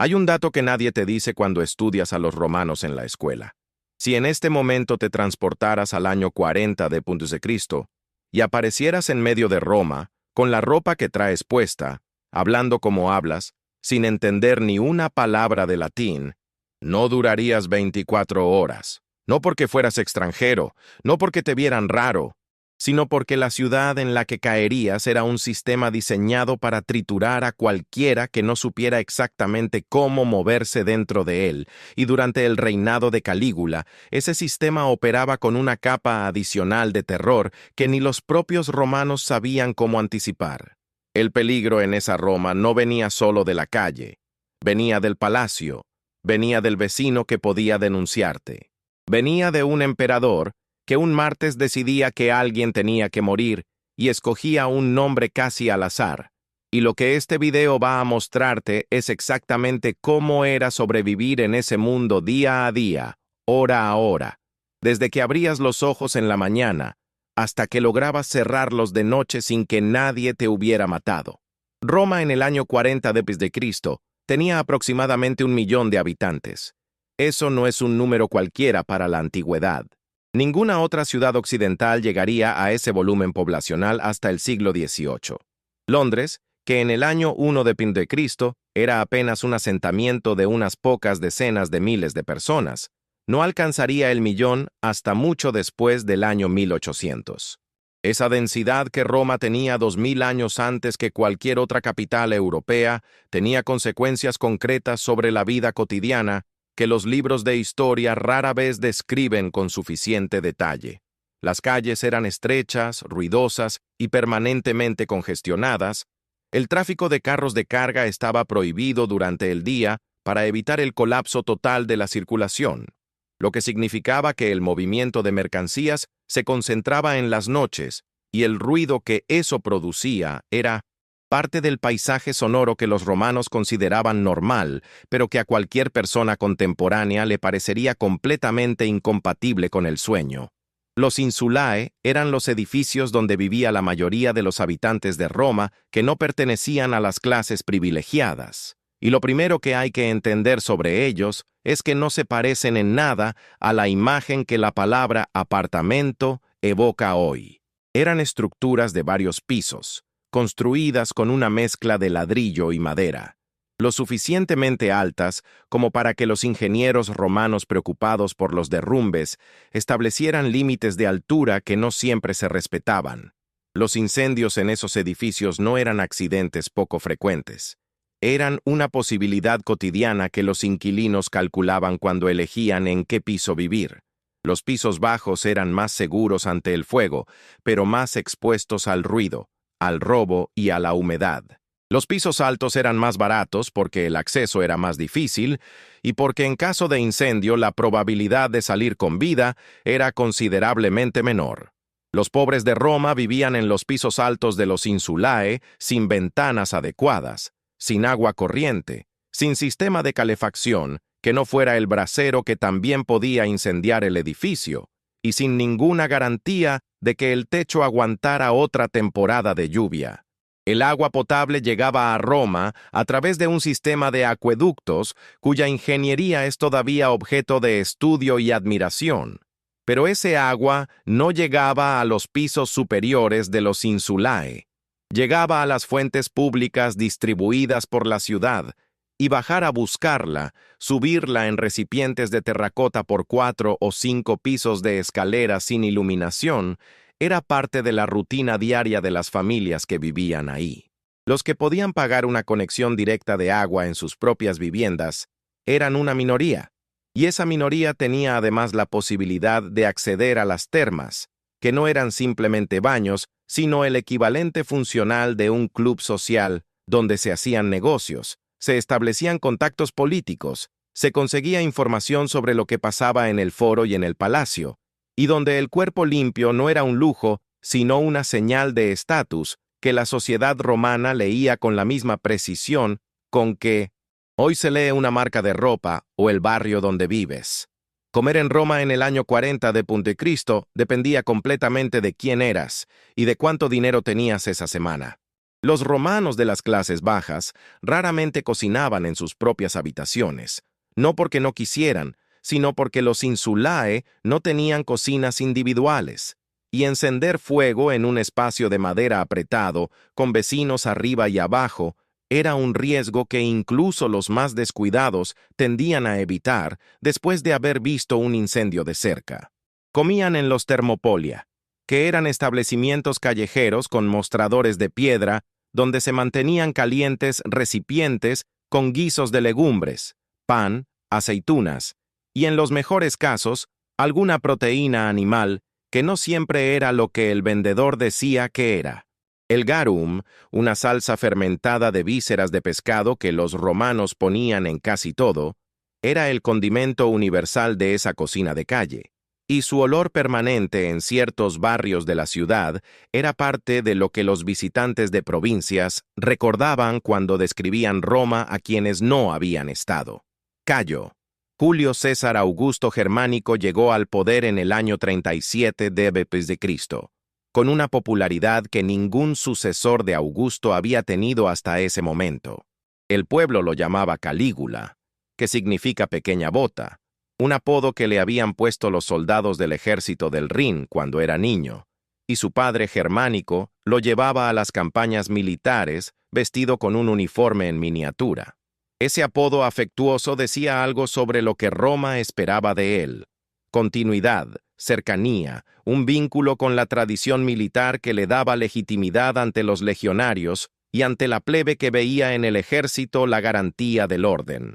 Hay un dato que nadie te dice cuando estudias a los romanos en la escuela. Si en este momento te transportaras al año 40 de Cristo y aparecieras en medio de Roma, con la ropa que traes puesta, hablando como hablas, sin entender ni una palabra de latín, no durarías 24 horas. No porque fueras extranjero, no porque te vieran raro, sino porque la ciudad en la que caerías era un sistema diseñado para triturar a cualquiera que no supiera exactamente cómo moverse dentro de él, y durante el reinado de Calígula, ese sistema operaba con una capa adicional de terror que ni los propios romanos sabían cómo anticipar. El peligro en esa Roma no venía solo de la calle, venía del palacio, venía del vecino que podía denunciarte, venía de un emperador que un martes decidía que alguien tenía que morir y escogía un nombre casi al azar. Y lo que este video va a mostrarte es exactamente cómo era sobrevivir en ese mundo día a día, hora a hora, desde que abrías los ojos en la mañana hasta que lograbas cerrarlos de noche sin que nadie te hubiera matado. Roma en el año 40 d.C. tenía aproximadamente 1 millón de habitantes. Eso no es un número cualquiera para la antigüedad. Ninguna otra ciudad occidental llegaría a ese volumen poblacional hasta el siglo XVIII. Londres, que en el año 1 d.C. era apenas un asentamiento de unas pocas decenas de miles de personas, no alcanzaría el millón hasta mucho después del año 1800. Esa densidad que Roma tenía 2000 años antes que cualquier otra capital europea tenía consecuencias concretas sobre la vida cotidiana que los libros de historia rara vez describen con suficiente detalle. Las calles eran estrechas, ruidosas y permanentemente congestionadas. El tráfico de carros de carga estaba prohibido durante el día para evitar el colapso total de la circulación, lo que significaba que el movimiento de mercancías se concentraba en las noches y el ruido que eso producía era parte del paisaje sonoro que los romanos consideraban normal, pero que a cualquier persona contemporánea le parecería completamente incompatible con el sueño. Los insulae eran los edificios donde vivía la mayoría de los habitantes de Roma que no pertenecían a las clases privilegiadas. Y lo primero que hay que entender sobre ellos es que no se parecen en nada a la imagen que la palabra apartamento evoca hoy. Eran estructuras de varios pisos, construidas con una mezcla de ladrillo y madera, lo suficientemente altas como para que los ingenieros romanos preocupados por los derrumbes establecieran límites de altura que no siempre se respetaban. Los incendios en esos edificios no eran accidentes poco frecuentes. Eran una posibilidad cotidiana que los inquilinos calculaban cuando elegían en qué piso vivir. Los pisos bajos eran más seguros ante el fuego, pero más expuestos al ruido, al robo y a la humedad. Los pisos altos eran más baratos porque el acceso era más difícil y porque en caso de incendio la probabilidad de salir con vida era considerablemente menor. Los pobres de Roma vivían en los pisos altos de los insulae sin ventanas adecuadas, sin agua corriente, sin sistema de calefacción que no fuera el brasero que también podía incendiar el edificio, y sin ninguna garantía de que el techo aguantara otra temporada de lluvia. El agua potable llegaba a Roma a través de un sistema de acueductos cuya ingeniería es todavía objeto de estudio y admiración. Pero ese agua no llegaba a los pisos superiores de los insulae. Llegaba a las fuentes públicas distribuidas por la ciudad, y bajar a buscarla, subirla en recipientes de terracota por 4 o 5 pisos de escalera sin iluminación, era parte de la rutina diaria de las familias que vivían ahí. Los que podían pagar una conexión directa de agua en sus propias viviendas eran una minoría, y esa minoría tenía además la posibilidad de acceder a las termas, que no eran simplemente baños, sino el equivalente funcional de un club social donde se hacían negocios, se establecían contactos políticos, se conseguía información sobre lo que pasaba en el foro y en el palacio, y donde el cuerpo limpio no era un lujo, sino una señal de estatus que la sociedad romana leía con la misma precisión con que hoy se lee una marca de ropa o el barrio donde vives. Comer en Roma en el año 40 d.C. dependía completamente de quién eras y de cuánto dinero tenías esa semana. Los romanos de las clases bajas raramente cocinaban en sus propias habitaciones, no porque no quisieran, sino porque los insulae no tenían cocinas individuales, y encender fuego en un espacio de madera apretado, con vecinos arriba y abajo, era un riesgo que incluso los más descuidados tendían a evitar después de haber visto un incendio de cerca. Comían en los thermopolia, que eran establecimientos callejeros con mostradores de piedra donde se mantenían calientes recipientes con guisos de legumbres, pan, aceitunas, y en los mejores casos, alguna proteína animal que no siempre era lo que el vendedor decía que era. El garum, una salsa fermentada de vísceras de pescado que los romanos ponían en casi todo, era el condimento universal de esa cocina de calle, y su olor permanente en ciertos barrios de la ciudad era parte de lo que los visitantes de provincias recordaban cuando describían Roma a quienes no habían estado. Cayo. Julio César Augusto Germánico llegó al poder en el año 37 d.C., con una popularidad que ningún sucesor de Augusto había tenido hasta ese momento. El pueblo lo llamaba Calígula, que significa pequeña bota, un apodo que le habían puesto los soldados del ejército del Rin cuando era niño, y su padre Germánico lo llevaba a las campañas militares vestido con un uniforme en miniatura. Ese apodo afectuoso decía algo sobre lo que Roma esperaba de él: continuidad, cercanía, un vínculo con la tradición militar que le daba legitimidad ante los legionarios y ante la plebe que veía en el ejército la garantía del orden.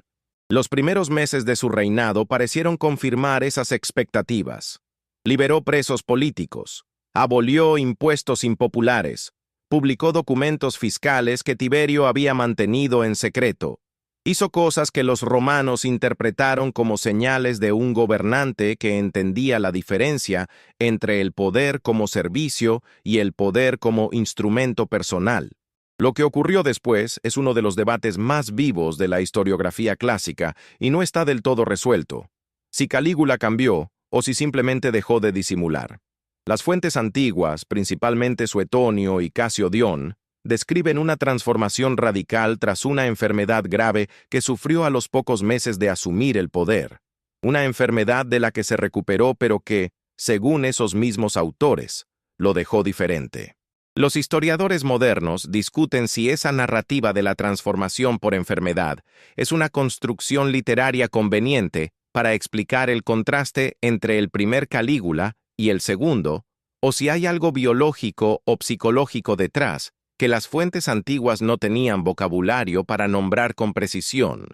Los primeros meses de su reinado parecieron confirmar esas expectativas. Liberó presos políticos, abolió impuestos impopulares, publicó documentos fiscales que Tiberio había mantenido en secreto, hizo cosas que los romanos interpretaron como señales de un gobernante que entendía la diferencia entre el poder como servicio y el poder como instrumento personal. Lo que ocurrió después es uno de los debates más vivos de la historiografía clásica y no está del todo resuelto: si Calígula cambió o si simplemente dejó de disimular. Las fuentes antiguas, principalmente Suetonio y Casio Dión, describen una transformación radical tras una enfermedad grave que sufrió a los pocos meses de asumir el poder. Una enfermedad de la que se recuperó pero que, según esos mismos autores, lo dejó diferente. Los historiadores modernos discuten si esa narrativa de la transformación por enfermedad es una construcción literaria conveniente para explicar el contraste entre el primer Calígula y el segundo, o si hay algo biológico o psicológico detrás que las fuentes antiguas no tenían vocabulario para nombrar con precisión.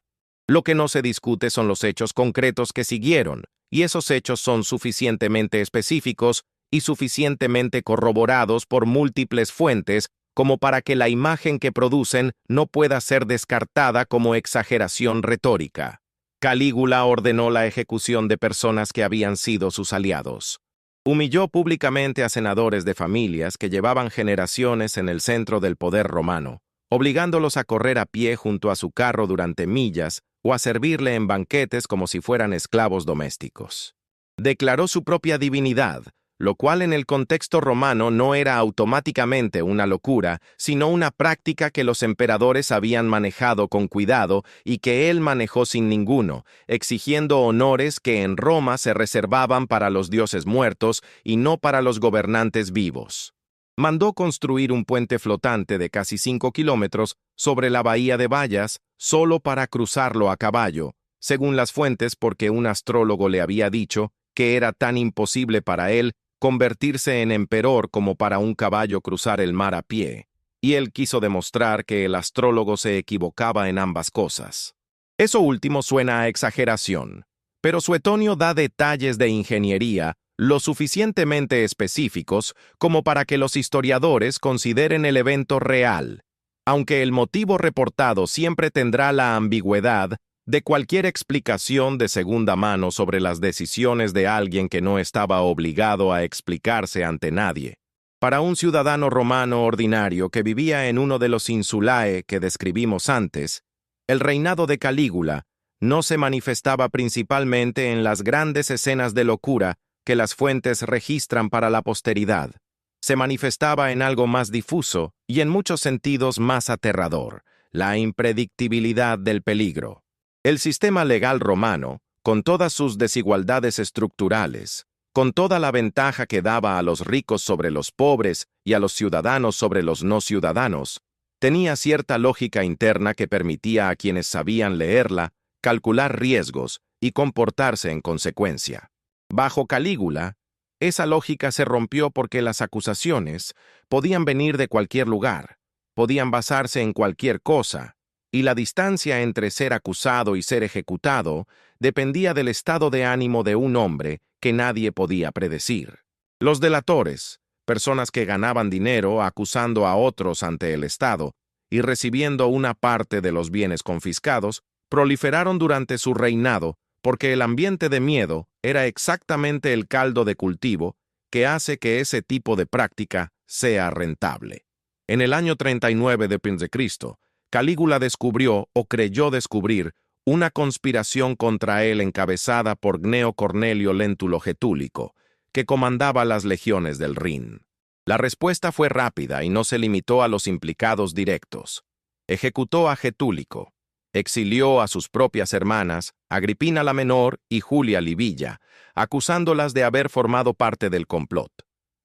Lo que no se discute son los hechos concretos que siguieron, y esos hechos son suficientemente específicos y suficientemente corroborados por múltiples fuentes como para que la imagen que producen no pueda ser descartada como exageración retórica. Calígula ordenó la ejecución de personas que habían sido sus aliados. Humilló públicamente a senadores de familias que llevaban generaciones en el centro del poder romano, obligándolos a correr a pie junto a su carro durante millas o a servirle en banquetes como si fueran esclavos domésticos. Declaró su propia divinidad, lo cual en el contexto romano no era automáticamente una locura, sino una práctica que los emperadores habían manejado con cuidado y que él manejó sin ninguno, exigiendo honores que en Roma se reservaban para los dioses muertos y no para los gobernantes vivos. Mandó construir un puente flotante de casi 5 kilómetros sobre la bahía de Bayas solo para cruzarlo a caballo, según las fuentes porque un astrólogo le había dicho que era tan imposible para él convertirse en emperor como para un caballo cruzar el mar a pie, y él quiso demostrar que el astrólogo se equivocaba en ambas cosas. Eso último suena a exageración, pero Suetonio da detalles de ingeniería lo suficientemente específicos como para que los historiadores consideren el evento real, aunque el motivo reportado siempre tendrá la ambigüedad de cualquier explicación de segunda mano sobre las decisiones de alguien que no estaba obligado a explicarse ante nadie. Para un ciudadano romano ordinario que vivía en uno de los insulae que describimos antes, el reinado de Calígula no se manifestaba principalmente en las grandes escenas de locura que las fuentes registran para la posteridad. se manifestaba en algo más difuso y en muchos sentidos más aterrador: la impredictibilidad del peligro. El sistema legal romano, con todas sus desigualdades estructurales, con toda la ventaja que daba a los ricos sobre los pobres y a los ciudadanos sobre los no ciudadanos, tenía cierta lógica interna que permitía a quienes sabían leerla calcular riesgos y comportarse en consecuencia. Bajo Calígula, esa lógica se rompió porque las acusaciones podían venir de cualquier lugar, podían basarse en cualquier cosa, y la distancia entre ser acusado y ser ejecutado dependía del estado de ánimo de un hombre que nadie podía predecir. Los delatores, personas que ganaban dinero acusando a otros ante el Estado y recibiendo una parte de los bienes confiscados, proliferaron durante su reinado porque el ambiente de miedo era exactamente el caldo de cultivo que hace que ese tipo de práctica sea rentable. En el año 39 de Cristo, Calígula descubrió o creyó descubrir una conspiración contra él encabezada por Gneo Cornelio Léntulo Getúlico, que comandaba las legiones del Rin. La respuesta fue rápida y no se limitó a los implicados directos. Ejecutó a Getúlico. Exilió a sus propias hermanas, Agripina la Menor y Julia Livilla, acusándolas de haber formado parte del complot.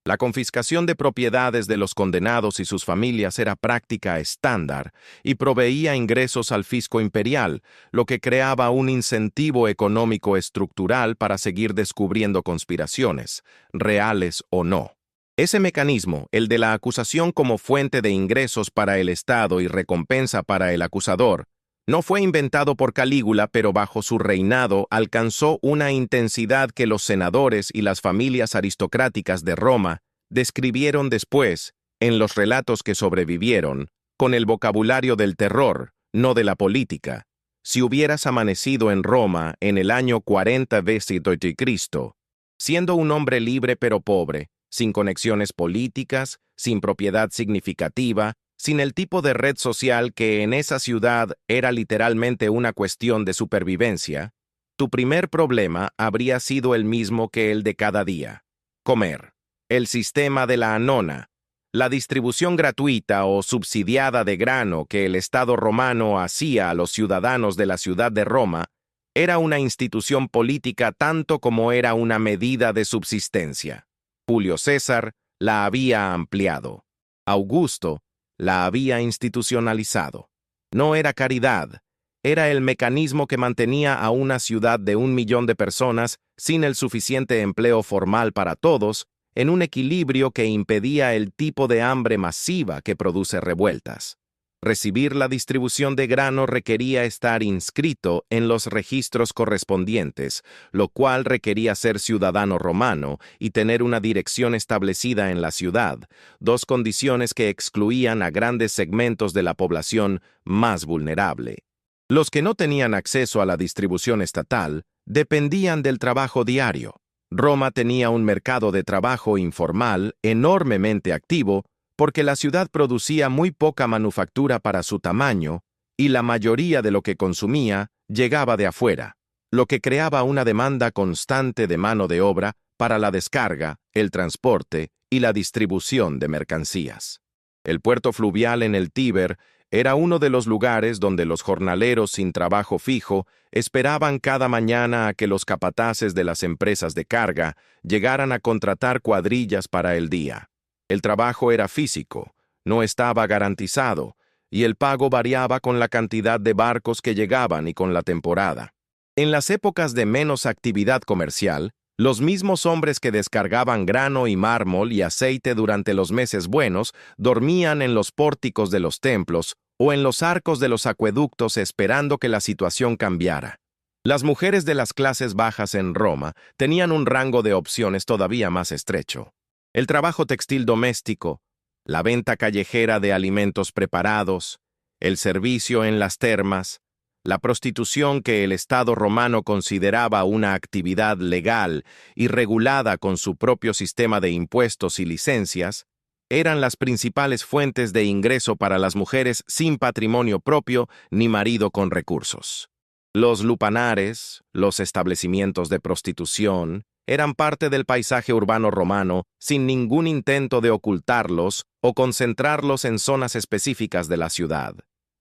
La confiscación de propiedades de los condenados y sus familias era práctica estándar y proveía ingresos al fisco imperial, lo que creaba un incentivo económico estructural para seguir descubriendo conspiraciones, reales o no. Ese mecanismo, el de la acusación como fuente de ingresos para el Estado y recompensa para el acusador, no fue inventado por Calígula, pero bajo su reinado alcanzó una intensidad que los senadores y las familias aristocráticas de Roma describieron después, en los relatos que sobrevivieron, con el vocabulario del terror, no de la política. Si hubieras amanecido en Roma en el año 40 d.C., siendo un hombre libre pero pobre, sin conexiones políticas, sin propiedad significativa, sin el tipo de red social que en esa ciudad era literalmente una cuestión de supervivencia, tu primer problema habría sido el mismo que el de cada día: comer. El sistema de la annona, la distribución gratuita o subsidiada de grano que el Estado romano hacía a los ciudadanos de la ciudad de Roma, era una institución política tanto como era una medida de subsistencia. Julio César la había ampliado. Augusto la había institucionalizado. No era caridad, era el mecanismo que mantenía a una ciudad de 1 millón de personas sin el suficiente empleo formal para todos, en un equilibrio que impedía el tipo de hambre masiva que produce revueltas. Recibir la distribución de grano requería estar inscrito en los registros correspondientes, lo cual requería ser ciudadano romano y tener una dirección establecida en la ciudad, dos condiciones que excluían a grandes segmentos de la población más vulnerable. Los que no tenían acceso a la distribución estatal dependían del trabajo diario. Roma tenía un mercado de trabajo informal enormemente activo porque la ciudad producía muy poca manufactura para su tamaño y la mayoría de lo que consumía llegaba de afuera, lo que creaba una demanda constante de mano de obra para la descarga, el transporte y la distribución de mercancías. El puerto fluvial en el Tíber era uno de los lugares donde los jornaleros sin trabajo fijo esperaban cada mañana a que los capataces de las empresas de carga llegaran a contratar cuadrillas para el día. El trabajo era físico, no estaba garantizado, y el pago variaba con la cantidad de barcos que llegaban y con la temporada. En las épocas de menos actividad comercial, los mismos hombres que descargaban grano y mármol y aceite durante los meses buenos dormían en los pórticos de los templos o en los arcos de los acueductos esperando que la situación cambiara. Las mujeres de las clases bajas en Roma tenían un rango de opciones todavía más estrecho. El trabajo textil doméstico, la venta callejera de alimentos preparados, el servicio en las termas, la prostitución que el Estado romano consideraba una actividad legal y regulada con su propio sistema de impuestos y licencias, eran las principales fuentes de ingreso para las mujeres sin patrimonio propio ni marido con recursos. Los lupanares, los establecimientos de prostitución, eran parte del paisaje urbano romano sin ningún intento de ocultarlos o concentrarlos en zonas específicas de la ciudad.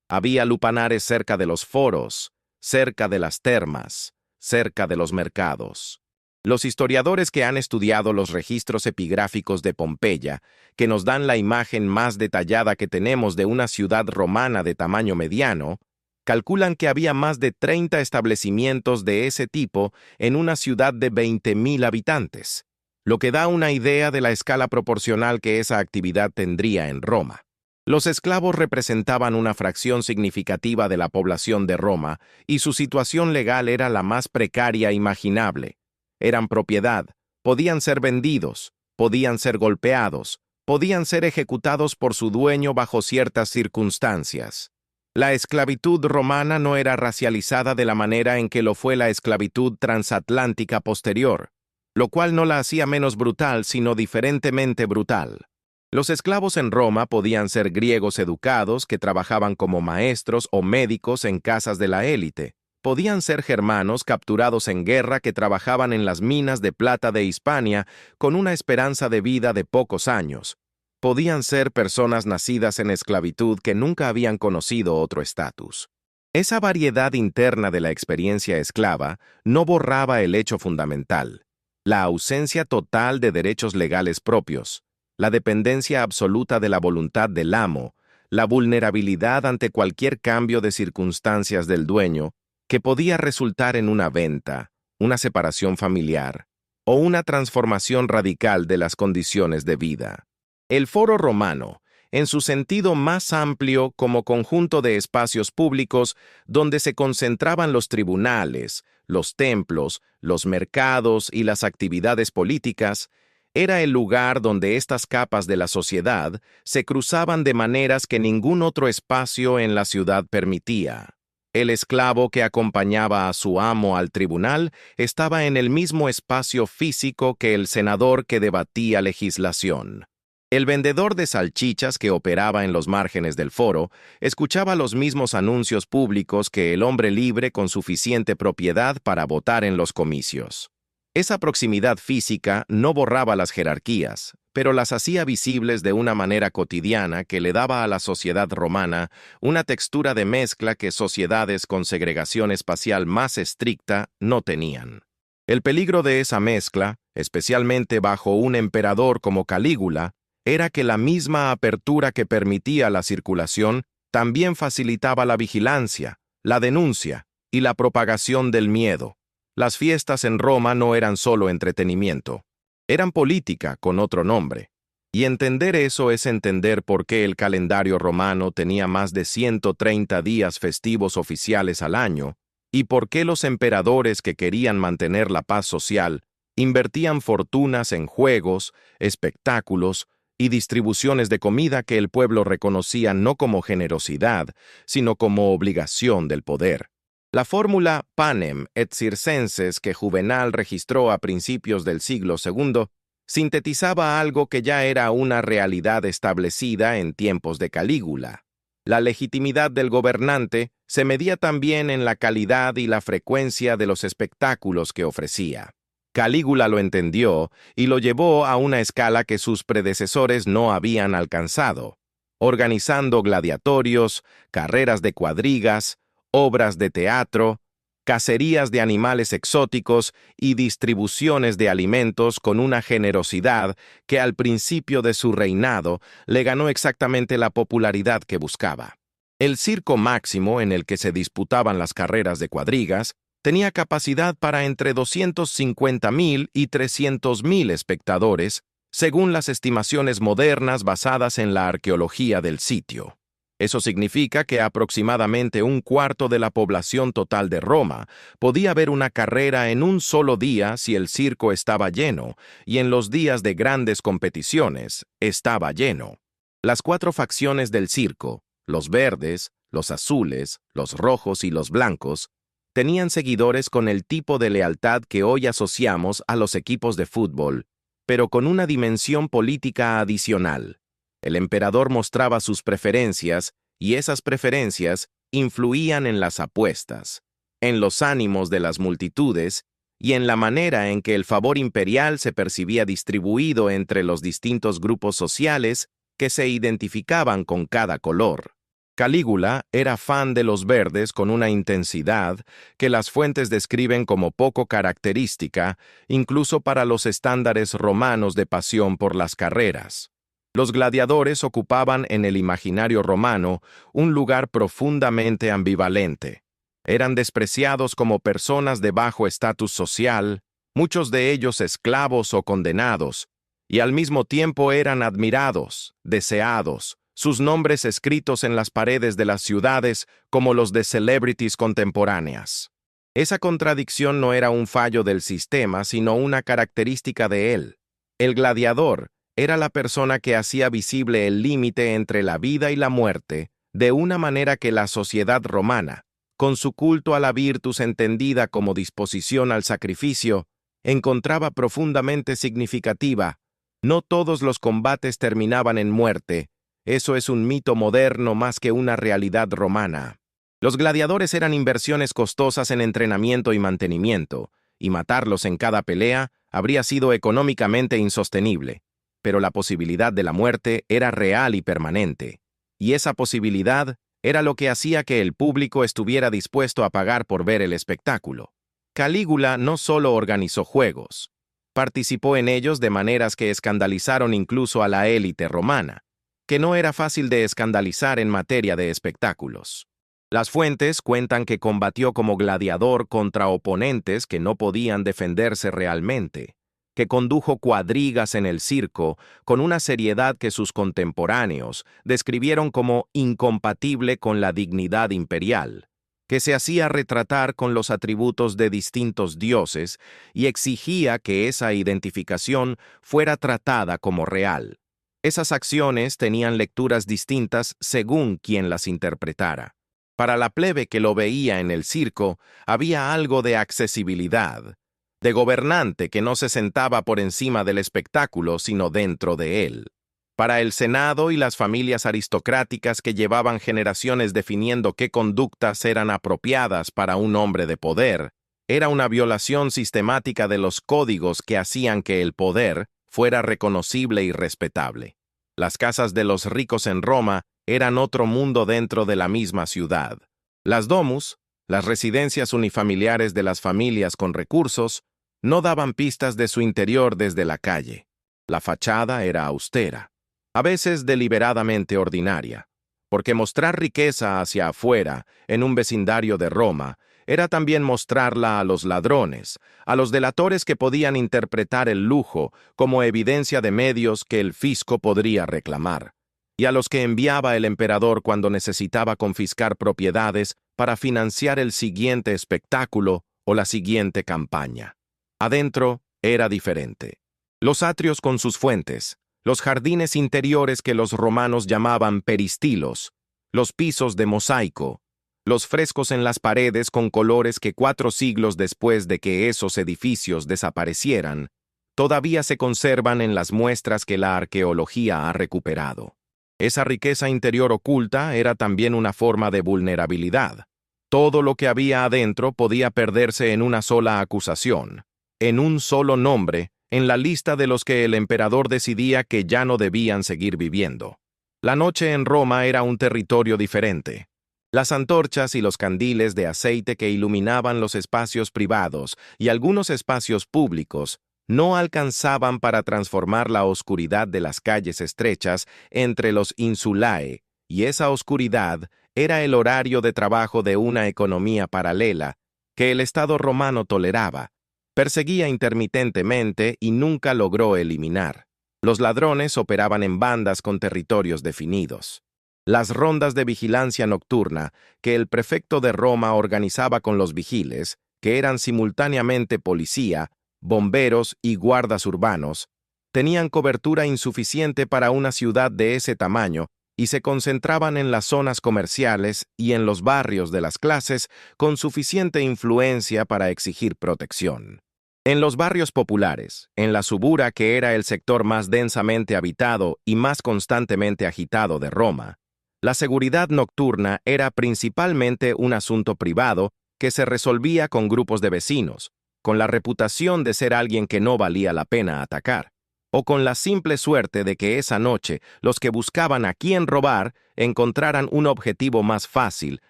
Había lupanares cerca de los foros, cerca de las termas, cerca de los mercados. Los historiadores que han estudiado los registros epigráficos de Pompeya, que nos dan la imagen más detallada que tenemos de una ciudad romana de tamaño mediano, calculan que había más de 30 establecimientos de ese tipo en una ciudad de 20.000 habitantes, lo que da una idea de la escala proporcional que esa actividad tendría en Roma. Los esclavos representaban una fracción significativa de la población de Roma y su situación legal era la más precaria imaginable. Eran propiedad, podían ser vendidos, podían ser golpeados, podían ser ejecutados por su dueño bajo ciertas circunstancias. La esclavitud romana no era racializada de la manera en que lo fue la esclavitud transatlántica posterior, lo cual no la hacía menos brutal, sino diferentemente brutal. Los esclavos en Roma podían ser griegos educados que trabajaban como maestros o médicos en casas de la élite. Podían ser germanos capturados en guerra que trabajaban en las minas de plata de Hispania con una esperanza de vida de pocos años. Podían ser personas nacidas en esclavitud que nunca habían conocido otro estatus. Esa variedad interna de la experiencia esclava no borraba el hecho fundamental: la ausencia total de derechos legales propios, la dependencia absoluta de la voluntad del amo, la vulnerabilidad ante cualquier cambio de circunstancias del dueño, que podía resultar en una venta, una separación familiar o una transformación radical de las condiciones de vida. El foro romano, en su sentido más amplio como conjunto de espacios públicos donde se concentraban los tribunales, los templos, los mercados y las actividades políticas, era el lugar donde estas capas de la sociedad se cruzaban de maneras que ningún otro espacio en la ciudad permitía. El esclavo que acompañaba a su amo al tribunal estaba en el mismo espacio físico que el senador que debatía legislación. El vendedor de salchichas que operaba en los márgenes del foro escuchaba los mismos anuncios públicos que el hombre libre con suficiente propiedad para votar en los comicios. Esa proximidad física no borraba las jerarquías, pero las hacía visibles de una manera cotidiana que le daba a la sociedad romana una textura de mezcla que sociedades con segregación espacial más estricta no tenían. El peligro de esa mezcla, especialmente bajo un emperador como Calígula, era que la misma apertura que permitía la circulación también facilitaba la vigilancia, la denuncia y la propagación del miedo. Las fiestas en Roma no eran solo entretenimiento, eran política con otro nombre. Y entender eso es entender por qué el calendario romano tenía más de 130 días festivos oficiales al año, y por qué los emperadores que querían mantener la paz social invertían fortunas en juegos, espectáculos y distribuciones de comida que el pueblo reconocía no como generosidad, sino como obligación del poder. La fórmula panem et circenses que Juvenal registró a principios del siglo II sintetizaba algo que ya era una realidad establecida en tiempos de Calígula. La legitimidad del gobernante se medía también en la calidad y la frecuencia de los espectáculos que ofrecía. Calígula lo entendió y lo llevó a una escala que sus predecesores no habían alcanzado, organizando gladiatorios, carreras de cuadrigas, obras de teatro, cacerías de animales exóticos y distribuciones de alimentos con una generosidad que al principio de su reinado le ganó exactamente la popularidad que buscaba. El circo máximo en el que se disputaban las carreras de cuadrigas tenía capacidad para entre 250.000 y 300.000 espectadores, según las estimaciones modernas basadas en la arqueología del sitio. Eso significa que aproximadamente un cuarto de la población total de Roma podía ver una carrera en un solo día si el circo estaba lleno, y en los días de grandes competiciones estaba lleno. Las 4 facciones del circo, los verdes, los azules, los rojos y los blancos, tenían seguidores con el tipo de lealtad que hoy asociamos a los equipos de fútbol, pero con una dimensión política adicional. El emperador mostraba sus preferencias, y esas preferencias influían en las apuestas, en los ánimos de las multitudes y en la manera en que el favor imperial se percibía distribuido entre los distintos grupos sociales que se identificaban con cada color. Calígula era fan de los verdes con una intensidad que las fuentes describen como poco característica, incluso para los estándares romanos de pasión por las carreras. Los gladiadores ocupaban en el imaginario romano un lugar profundamente ambivalente. Eran despreciados como personas de bajo estatus social, muchos de ellos esclavos o condenados, y al mismo tiempo eran admirados, deseados, sus nombres escritos en las paredes de las ciudades como los de celebrities contemporáneas. Esa contradicción no era un fallo del sistema, sino una característica de él. El gladiador era la persona que hacía visible el límite entre la vida y la muerte, de una manera que la sociedad romana, con su culto a la virtus entendida como disposición al sacrificio, encontraba profundamente significativa. No todos los combates terminaban en muerte. Eso es un mito moderno más que una realidad romana. Los gladiadores eran inversiones costosas en entrenamiento y mantenimiento, y matarlos en cada pelea habría sido económicamente insostenible. Pero la posibilidad de la muerte era real y permanente, y esa posibilidad era lo que hacía que el público estuviera dispuesto a pagar por ver el espectáculo. Calígula no solo organizó juegos, participó en ellos de maneras que escandalizaron incluso a la élite romana, que no era fácil de escandalizar en materia de espectáculos. Las fuentes cuentan que combatió como gladiador contra oponentes que no podían defenderse realmente, que condujo cuadrigas en el circo con una seriedad que sus contemporáneos describieron como incompatible con la dignidad imperial, que se hacía retratar con los atributos de distintos dioses y exigía que esa identificación fuera tratada como real. Esas acciones tenían lecturas distintas según quien las interpretara. Para la plebe que lo veía en el circo, había algo de accesibilidad, de gobernante que no se sentaba por encima del espectáculo, sino dentro de él. Para el Senado y las familias aristocráticas que llevaban generaciones definiendo qué conductas eran apropiadas para un hombre de poder, era una violación sistemática de los códigos que hacían que el poder fuera reconocible y respetable. Las casas de los ricos en Roma eran otro mundo dentro de la misma ciudad. Las domus, las residencias unifamiliares de las familias con recursos, no daban pistas de su interior desde la calle. La fachada era austera, a veces deliberadamente ordinaria, porque mostrar riqueza hacia afuera, en un vecindario de Roma, era también mostrarla a los ladrones, a los delatores que podían interpretar el lujo como evidencia de medios que el fisco podría reclamar, y a los que enviaba el emperador cuando necesitaba confiscar propiedades para financiar el siguiente espectáculo o la siguiente campaña. Adentro era diferente. Los atrios con sus fuentes, los jardines interiores que los romanos llamaban peristilos, los pisos de mosaico, los frescos en las paredes con colores que 4 siglos después de que esos edificios desaparecieran, todavía se conservan en las muestras que la arqueología ha recuperado. Esa riqueza interior oculta era también una forma de vulnerabilidad. Todo lo que había adentro podía perderse en una sola acusación, en un solo nombre, en la lista de los que el emperador decidía que ya no debían seguir viviendo. La noche en Roma era un territorio diferente. Las antorchas y los candiles de aceite que iluminaban los espacios privados y algunos espacios públicos no alcanzaban para transformar la oscuridad de las calles estrechas entre los insulae, y esa oscuridad era el horario de trabajo de una economía paralela que el Estado romano toleraba, perseguía intermitentemente y nunca logró eliminar. Los ladrones operaban en bandas con territorios definidos. Las rondas de vigilancia nocturna que el prefecto de Roma organizaba con los vigiles, que eran simultáneamente policía, bomberos y guardas urbanos, tenían cobertura insuficiente para una ciudad de ese tamaño y se concentraban en las zonas comerciales y en los barrios de las clases con suficiente influencia para exigir protección. En los barrios populares, en la subura que era el sector más densamente habitado y más constantemente agitado de Roma, la seguridad nocturna era principalmente un asunto privado que se resolvía con grupos de vecinos, con la reputación de ser alguien que no valía la pena atacar, o con la simple suerte de que esa noche los que buscaban a quién robar encontraran un objetivo más fácil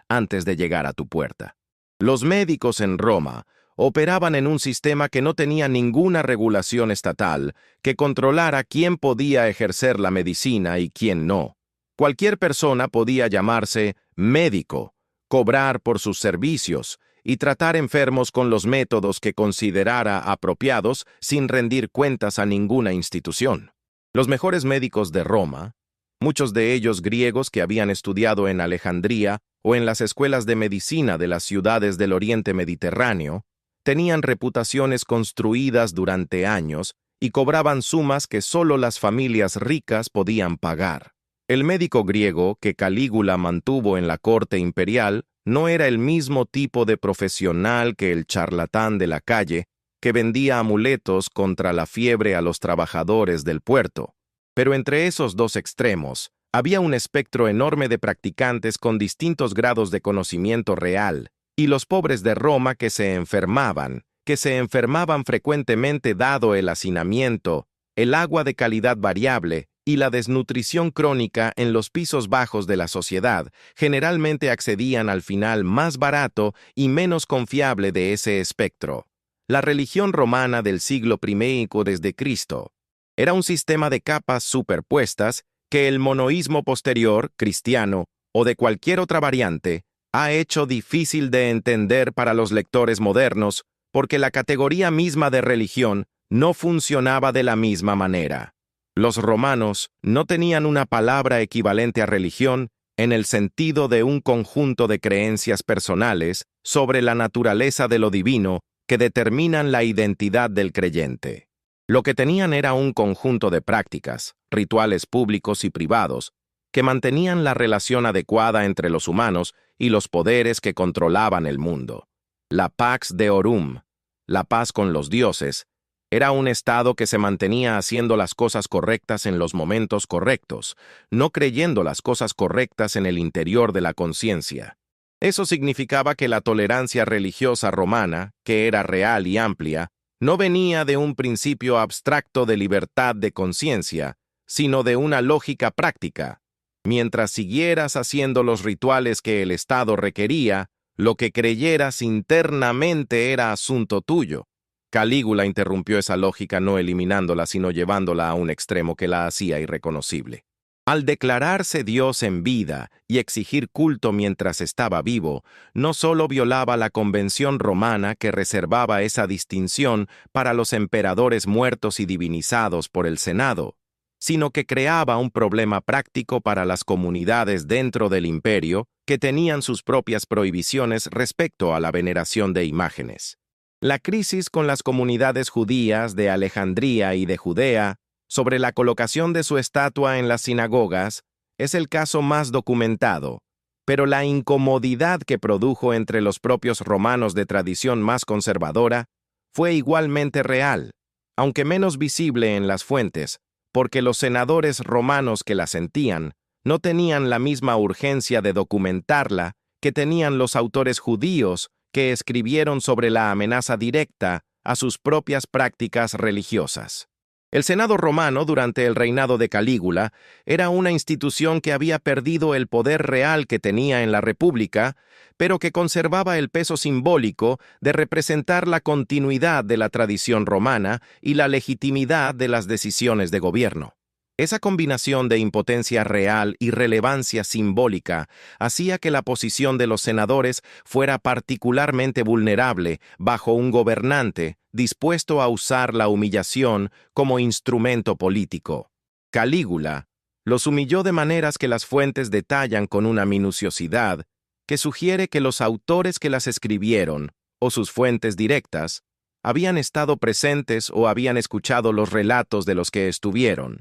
antes de llegar a tu puerta. Los médicos en Roma operaban en un sistema que no tenía ninguna regulación estatal que controlara quién podía ejercer la medicina y quién no. Cualquier persona podía llamarse médico, cobrar por sus servicios y tratar enfermos con los métodos que considerara apropiados sin rendir cuentas a ninguna institución. Los mejores médicos de Roma, muchos de ellos griegos que habían estudiado en Alejandría o en las escuelas de medicina de las ciudades del Oriente Mediterráneo, tenían reputaciones construidas durante años y cobraban sumas que solo las familias ricas podían pagar. El médico griego que Calígula mantuvo en la corte imperial no era el mismo tipo de profesional que el charlatán de la calle que vendía amuletos contra la fiebre a los trabajadores del puerto. Pero entre esos dos extremos había un espectro enorme de practicantes con distintos grados de conocimiento real, y los pobres de Roma que se enfermaban frecuentemente dado el hacinamiento, el agua de calidad variable y la desnutrición crónica en los pisos bajos de la sociedad, generalmente accedían al final más barato y menos confiable de ese espectro. La religión romana del siglo I desde Cristo era un sistema de capas superpuestas que el monoísmo posterior, cristiano, o de cualquier otra variante, ha hecho difícil de entender para los lectores modernos porque la categoría misma de religión no funcionaba de la misma manera. Los romanos no tenían una palabra equivalente a religión en el sentido de un conjunto de creencias personales sobre la naturaleza de lo divino que determinan la identidad del creyente. Lo que tenían era un conjunto de prácticas, rituales públicos y privados, que mantenían la relación adecuada entre los humanos y los poderes que controlaban el mundo. La Pax Deorum, la paz con los dioses, era un estado que se mantenía haciendo las cosas correctas en los momentos correctos, no creyendo las cosas correctas en el interior de la conciencia. Eso significaba que la tolerancia religiosa romana, que era real y amplia, no venía de un principio abstracto de libertad de conciencia, sino de una lógica práctica. Mientras siguieras haciendo los rituales que el Estado requería, lo que creyeras internamente era asunto tuyo. Calígula interrumpió esa lógica no eliminándola, sino llevándola a un extremo que la hacía irreconocible. Al declararse Dios en vida y exigir culto mientras estaba vivo, no solo violaba la convención romana que reservaba esa distinción para los emperadores muertos y divinizados por el Senado, sino que creaba un problema práctico para las comunidades dentro del imperio que tenían sus propias prohibiciones respecto a la veneración de imágenes. La crisis con las comunidades judías de Alejandría y de Judea sobre la colocación de su estatua en las sinagogas es el caso más documentado, pero la incomodidad que produjo entre los propios romanos de tradición más conservadora fue igualmente real, aunque menos visible en las fuentes, porque los senadores romanos que la sentían no tenían la misma urgencia de documentarla que tenían los autores judíos que escribieron sobre la amenaza directa a sus propias prácticas religiosas. El Senado romano, durante el reinado de Calígula, era una institución que había perdido el poder real que tenía en la República, pero que conservaba el peso simbólico de representar la continuidad de la tradición romana y la legitimidad de las decisiones de gobierno. Esa combinación de impotencia real y relevancia simbólica hacía que la posición de los senadores fuera particularmente vulnerable bajo un gobernante dispuesto a usar la humillación como instrumento político. Calígula los humilló de maneras que las fuentes detallan con una minuciosidad que sugiere que los autores que las escribieron, o sus fuentes directas, habían estado presentes o habían escuchado los relatos de los que estuvieron.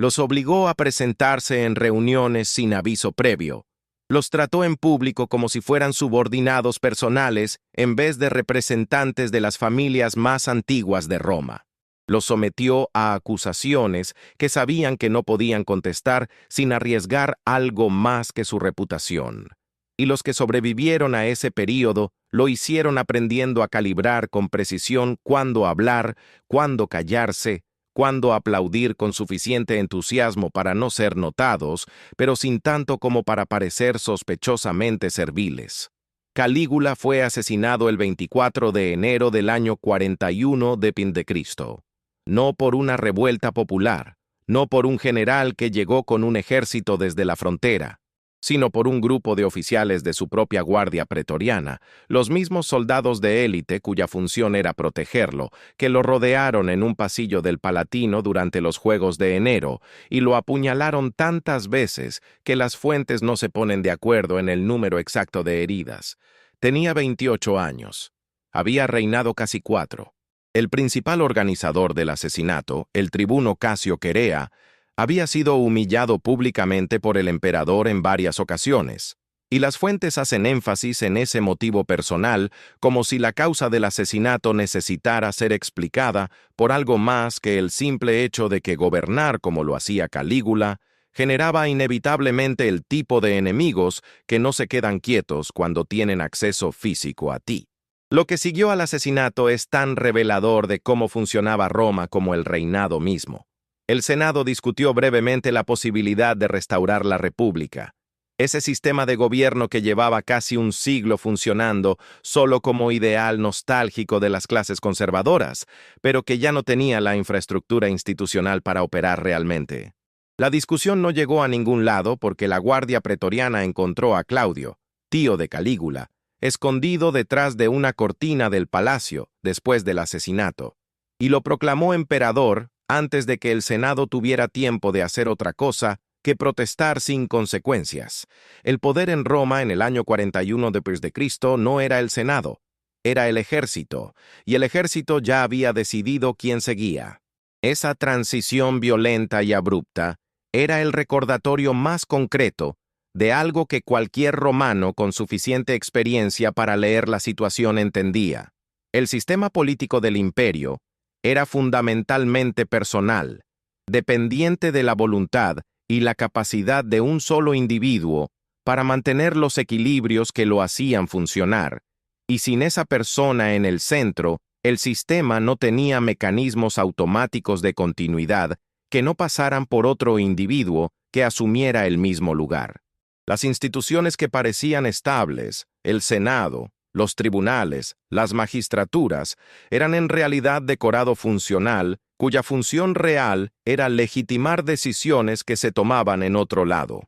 Los obligó a presentarse en reuniones sin aviso previo. Los trató en público como si fueran subordinados personales en vez de representantes de las familias más antiguas de Roma. Los sometió a acusaciones que sabían que no podían contestar sin arriesgar algo más que su reputación. y los que sobrevivieron a ese período lo hicieron aprendiendo a calibrar con precisión cuándo hablar, cuándo callarse, cuándo aplaudir con suficiente entusiasmo para no ser notados, pero sin tanto como para parecer sospechosamente serviles. Calígula fue asesinado el 24 de enero del año 41 de Cristo. No por una revuelta popular, no por un general que llegó con un ejército desde la frontera, sino por un grupo de oficiales de su propia guardia pretoriana, los mismos soldados de élite cuya función era protegerlo, que lo rodearon en un pasillo del Palatino durante los Juegos de Enero y lo apuñalaron tantas veces que las fuentes no se ponen de acuerdo en el número exacto de heridas. Tenía 28 años. Había reinado casi 4. El principal organizador del asesinato, el tribuno Casio Querea, había sido humillado públicamente por el emperador en varias ocasiones, y las fuentes hacen énfasis en ese motivo personal como si la causa del asesinato necesitara ser explicada por algo más que el simple hecho de que gobernar como lo hacía Calígula generaba inevitablemente el tipo de enemigos que no se quedan quietos cuando tienen acceso físico a ti. Lo que siguió al asesinato es tan revelador de cómo funcionaba Roma como el reinado mismo. El Senado discutió brevemente la posibilidad de restaurar la República, ese sistema de gobierno que llevaba casi un siglo funcionando solo como ideal nostálgico de las clases conservadoras, pero que ya no tenía la infraestructura institucional para operar realmente. La discusión no llegó a ningún lado porque la guardia pretoriana encontró a Claudio, tío de Calígula, escondido detrás de una cortina del palacio después del asesinato, y lo proclamó emperador antes de que el Senado tuviera tiempo de hacer otra cosa que protestar sin consecuencias. El poder en Roma en el año 41 de Cristo no era el Senado, era el ejército, y el ejército ya había decidido quién seguía. Esa transición violenta y abrupta era el recordatorio más concreto de algo que cualquier romano con suficiente experiencia para leer la situación entendía. El sistema político del imperio era fundamentalmente personal, dependiente de la voluntad y la capacidad de un solo individuo para mantener los equilibrios que lo hacían funcionar, y sin esa persona en el centro, el sistema no tenía mecanismos automáticos de continuidad que no pasaran por otro individuo que asumiera el mismo lugar. Las instituciones que parecían estables, el Senado, los tribunales, las magistraturas, eran en realidad decorado funcional, cuya función real era legitimar decisiones que se tomaban en otro lado.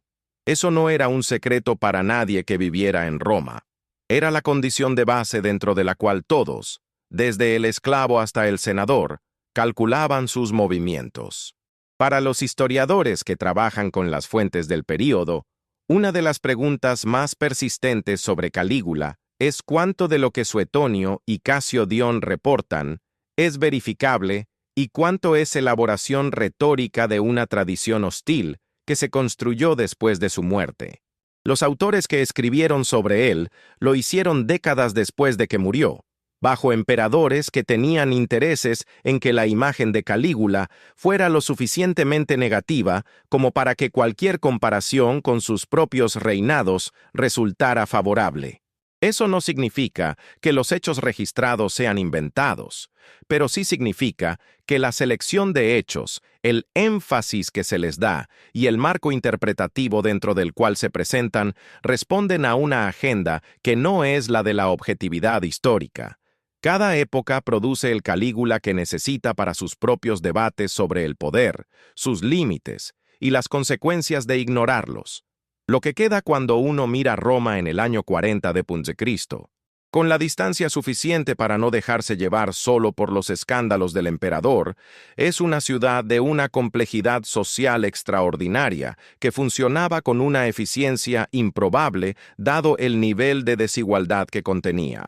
Eso no era un secreto para nadie que viviera en Roma. Era la condición de base dentro de la cual todos, desde el esclavo hasta el senador, calculaban sus movimientos. Para los historiadores que trabajan con las fuentes del período, una de las preguntas más persistentes sobre Calígula es cuánto de lo que Suetonio y Casio Dion reportan es verificable y cuánto es elaboración retórica de una tradición hostil que se construyó después de su muerte. Los autores que escribieron sobre él lo hicieron décadas después de que murió, bajo emperadores que tenían intereses en que la imagen de Calígula fuera lo suficientemente negativa como para que cualquier comparación con sus propios reinados resultara favorable. Eso no significa que los hechos registrados sean inventados, pero sí significa que la selección de hechos, el énfasis que se les da y el marco interpretativo dentro del cual se presentan responden a una agenda que no es la de la objetividad histórica. Cada época produce el Calígula que necesita para sus propios debates sobre el poder, sus límites y las consecuencias de ignorarlos. Lo que queda cuando uno mira Roma en el año 40 de Cristo, con la distancia suficiente para no dejarse llevar solo por los escándalos del emperador, es una ciudad de una complejidad social extraordinaria que funcionaba con una eficiencia improbable dado el nivel de desigualdad que contenía.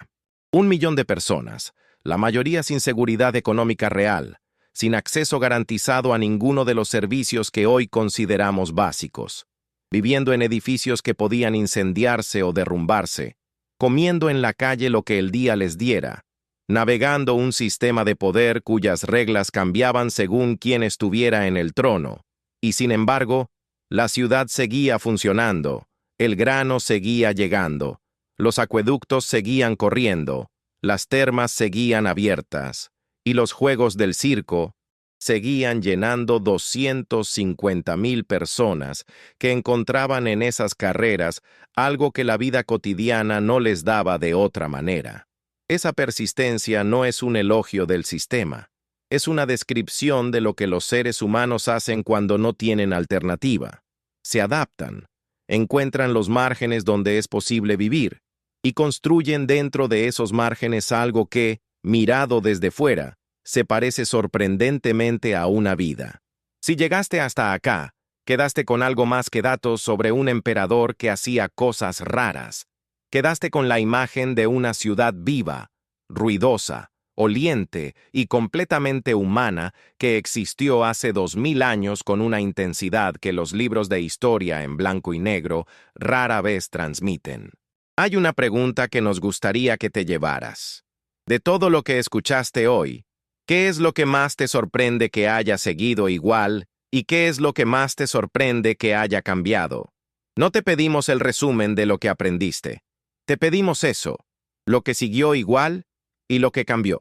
1 millón de personas, la mayoría sin seguridad económica real, sin acceso garantizado a ninguno de los servicios que hoy consideramos básicos, viviendo en edificios que podían incendiarse o derrumbarse, comiendo en la calle lo que el día les diera, navegando un sistema de poder cuyas reglas cambiaban según quién estuviera en el trono, y sin embargo, la ciudad seguía funcionando, El grano seguía llegando, los acueductos seguían corriendo, las termas seguían abiertas, y los juegos del circo seguían llenando 250,000 personas que encontraban en esas carreras algo que la vida cotidiana no les daba de otra manera. Esa persistencia no es un elogio del sistema, es una descripción de lo que los seres humanos hacen cuando no tienen alternativa. Se adaptan, encuentran los márgenes donde es posible vivir, y construyen dentro de esos márgenes algo que, mirado desde fuera, se parece sorprendentemente a una vida. Si llegaste hasta acá, quedaste con algo más que datos sobre un emperador que hacía cosas raras. Quedaste con la imagen de una ciudad viva, ruidosa, oliente y completamente humana que existió hace 2000 años con una intensidad que los libros de historia en blanco y negro rara vez transmiten. Hay una pregunta que nos gustaría que te llevaras. De todo lo que escuchaste hoy, ¿qué es lo que más te sorprende que haya seguido igual y qué es lo que más te sorprende que haya cambiado? No te pedimos el resumen de lo que aprendiste. Te pedimos eso, lo que siguió igual y lo que cambió.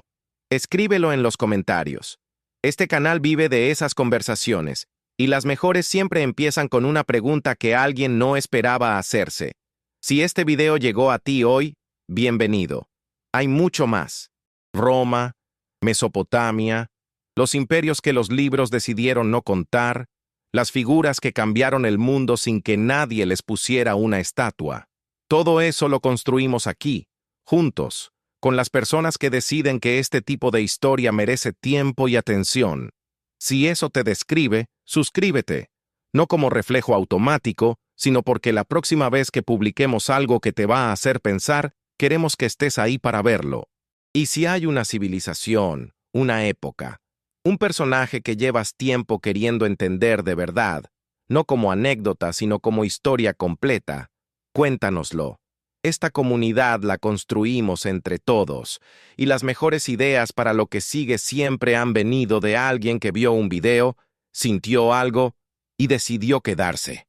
Escríbelo en los comentarios. Este canal vive de esas conversaciones, y las mejores siempre empiezan con una pregunta que alguien no esperaba hacerse. Si este video llegó a ti hoy, bienvenido. Hay mucho más. Roma, Mesopotamia, los imperios que los libros decidieron no contar, las figuras que cambiaron el mundo sin que nadie les pusiera una estatua. Todo eso lo construimos aquí, juntos, con las personas que deciden que este tipo de historia merece tiempo y atención. Si eso te describe, suscríbete, no como reflejo automático, sino porque la próxima vez que publiquemos algo que te va a hacer pensar, queremos que estés ahí para verlo. Y si hay una civilización, una época, un personaje que llevas tiempo queriendo entender de verdad, no como anécdota, sino como historia completa, cuéntanoslo. Esta comunidad la construimos entre todos, y las mejores ideas para lo que sigue siempre han venido de alguien que vio un video, sintió algo y decidió quedarse.